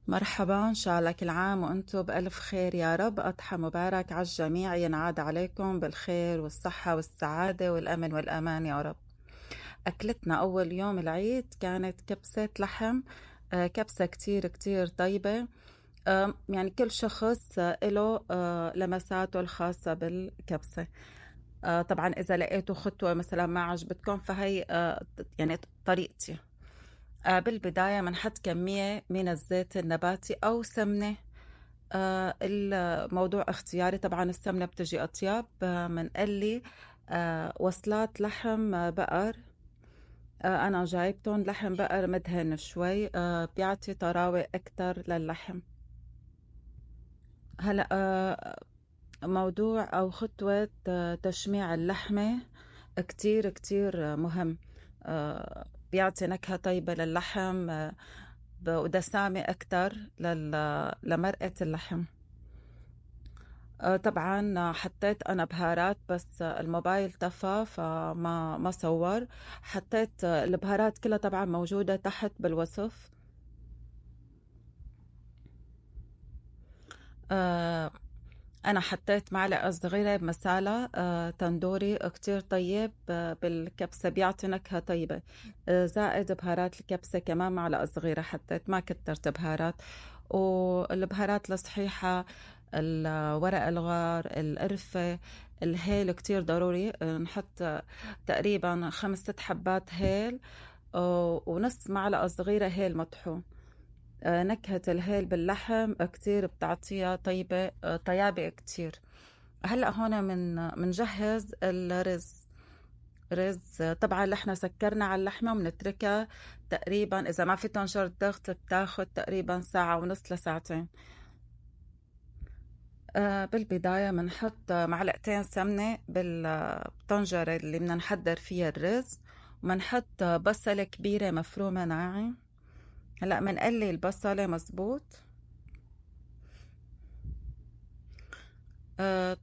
مرحبا، إن شاء الله كل عام وأنتم بألف خير يا رب. أضحى مبارك على الجميع، ينعاد عليكم بالخير والصحة والسعادة والأمن والأمان يا رب. أكلتنا أول يوم العيد كانت كبسة لحم. كبسة كتير كتير طيبة. يعني كل شخص له لمساته الخاصة بالكبسة. طبعا إذا لقيتوا خطوة مثلا ما عجبتكم فهي يعني طريقتي. بالبداية منحط كمية من الزيت النباتي أو سمنة. الموضوع اختياري، طبعا السمنة بتجي أطيب. منقلي وصلات لحم بقر. أنا جايبتهم لحم بقر مدهن شوي، بيعطي طراوة أكتر للحم. هلأ موضوع أو خطوة تشميع اللحمة كتير كتير مهم. بيعطي نكهة طيبة للحم، ودسامة أكتر لمرقة اللحم. طبعا حطيت أنا بهارات، بس الموبايل طفى فما صور. حطيت البهارات كلها طبعا موجودة تحت بالوصف. آه، أنا حطيت معلقة صغيرة مسالة تندوري كتير طيب. بالكبسة بيعطي نكهة طيبة. زائد بهارات الكبسة كمان معلقة صغيرة حطيت، ما كترت بهارات. والبهارات الصحيحة، ورق الغار، القرفة، الهيل كتير ضروري. نحط تقريبا 5 6 حبات هيل، ونص معلقة صغيرة هيل مطحون. نكهة الهيل باللحم كتير بتعطيها طيبة، طيابة كتير. هلأ هون منجهز الرز. طبعا اللي احنا سكرنا على اللحمة ومنتركها تقريبا، إذا ما في تنشر ضغط بتاخد تقريبا ساعة ونص لساعتين. بالبداية منحط معلقتين سمنة بالطنجرة اللي بدنا نحضر فيها الرز، ومنحط بصلة كبيرة مفرومة ناعم. هلأ منقلي البصلة مزبوط.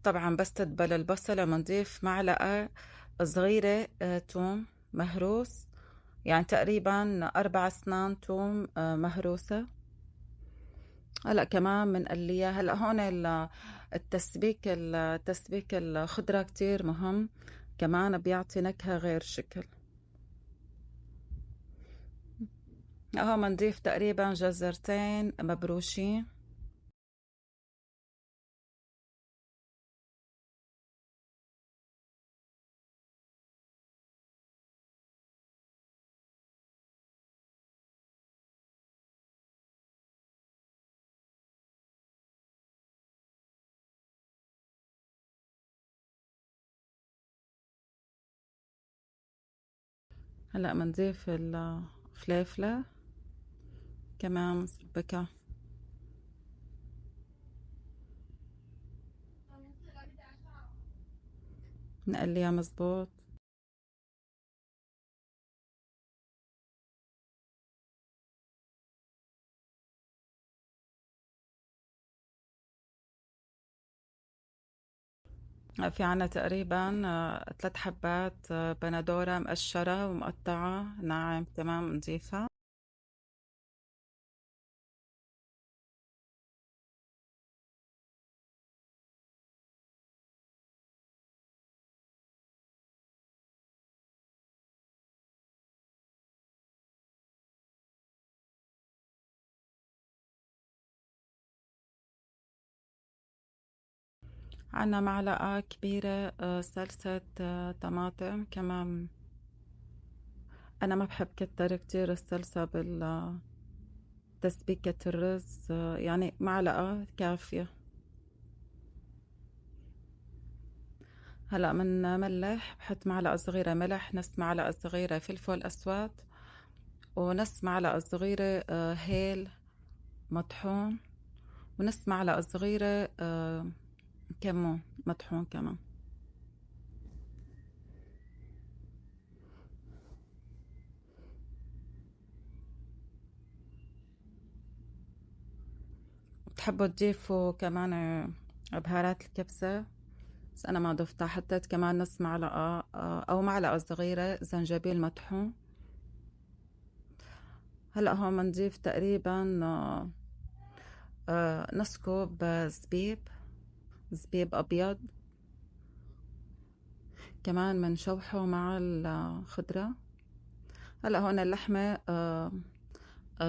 طبعا بس تدبل البصلة منضيف معلقة صغيرة توم مهروس، يعني تقريبا 4 أسنان توم مهروسة. هلا كمان منقليها. هلا هون التسبيك الخضرة كتير مهم، كمان بيعطي نكهة غير شكل. اهو منضيف تقريبا جزرتين مبروشين. هلا منضيف الفليفلة كمان مسبكة. نقليها مزبوط. في عنا تقريبا 3 حبات بندورة مقشرة ومقطعة ناعم تمام نضيفها. عنا معلقة كبيرة صلصة طماطم كمان. أنا ما بحب كتر كتير الصلصة بالتسبيكة الرز، يعني معلقة كافية. هلأ من ملح بحط معلقة صغيرة ملح، نص معلقة صغيرة فلفل أسود، ونص معلقة صغيرة هيل مطحون، ونص معلقة صغيرة كمون مطحون كمان. بتحبوا تضيفوا كمان بهارات الكبسة، بس أنا ما ضفتها. حطيت كمان نص معلقة أو معلقة صغيرة زنجبيل مطحون. هلأ هون بنضيف تقريبا نص كوب زبيب أبيض، كمان منشوحه مع الخضرة. هلأ هون اللحمة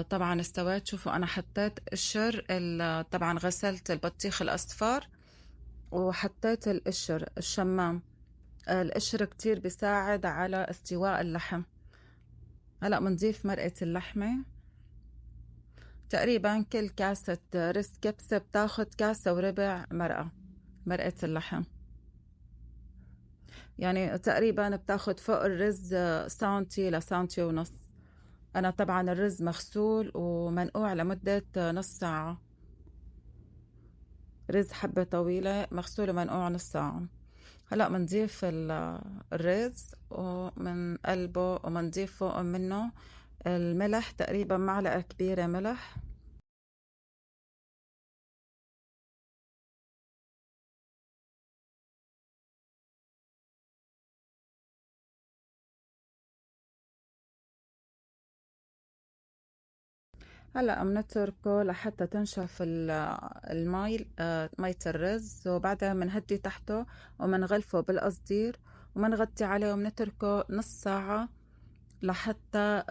طبعا استوت. شوفوا أنا حطيت قشر طبعا غسلت البطيخ الأصفر وحطيت القشر الشمام. القشر كتير بيساعد على استواء اللحم. هلأ منضيف مرقة اللحمة. تقريبا كل كاسة رز كبسة بتاخد كاسة وربع مرقة اللحم. يعني تقريبا بتاخد فوق الرز سانتي لسانتي ونص. أنا طبعا الرز مغسول ومنقوع لمدة نص ساعة. رز حبة طويلة مغسول ومنقوع نص ساعة. هلأ منضيف الرز ومن قلبه ومنضيف فوق منه الملح، تقريبا معلقة كبيرة ملح. هلأ منتركه لحتى تنشف المي، مية الرز، وبعدها منهدي تحته ومنغلفه بالقصدير ومنغطي عليه ومنتركه نص ساعة لحتى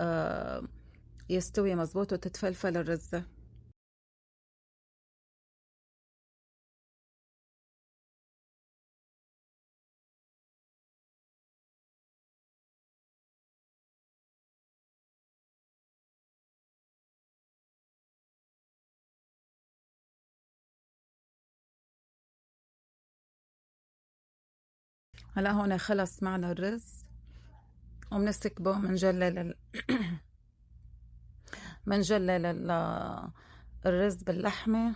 يستوي مزبوط وتتفلفل الرزة. هلأ هون خلص معنا الرز ومنسكبه منجلل الرز باللحمة،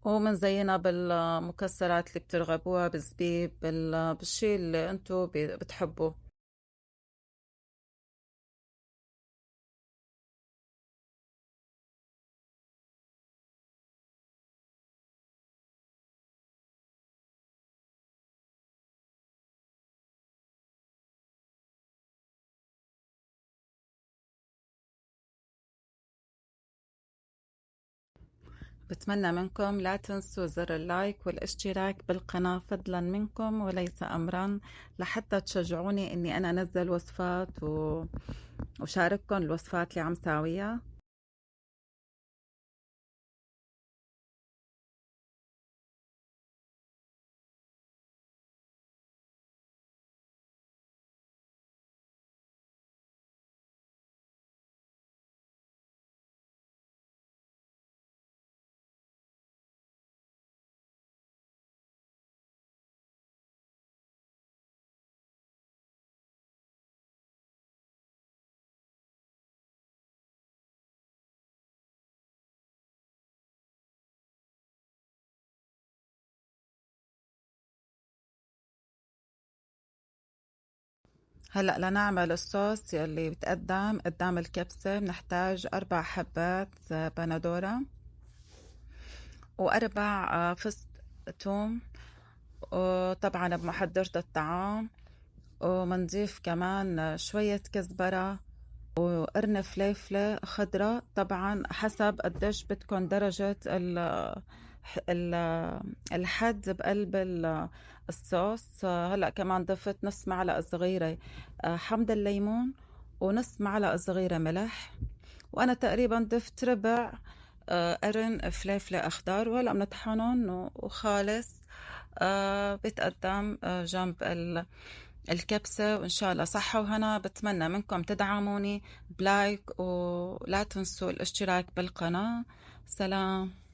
ومنزينها بالمكسرات اللي بترغبوها، بالزبيب، بالشي اللي انتو بتحبوه. بتمنى منكم لا تنسوا زر اللايك والاشتراك بالقناة فضلا منكم وليس أمرا، لحتى تشجعوني إني أنا أنزل وصفات وشارككم الوصفات اللي عم ساويها. هلأ لنعمل الصوص يلي بتقدم قدام الكبسة بنحتاج 4 حبات بندورة، وأربع فص توم، وطبعا بمحضرة الطعام. ومنضيف كمان شوية كزبرة وقرن فليفلة خضراء، طبعا حسب قديش بدكم درجة ال الحد بقلب الصوص. هلأ كمان ضفت نص معلقة صغيرة حمض الليمون ونص معلقة صغيرة ملح، وأنا تقريبا ضفت ربع قرن فليفلة أخضر. وهلأ بنطحنهم وخالص بتقدم جنب الكبسة. وإن شاء الله صحة وهنا. بتمنى منكم تدعموني بلايك ولا تنسوا الاشتراك بالقناة. سلام.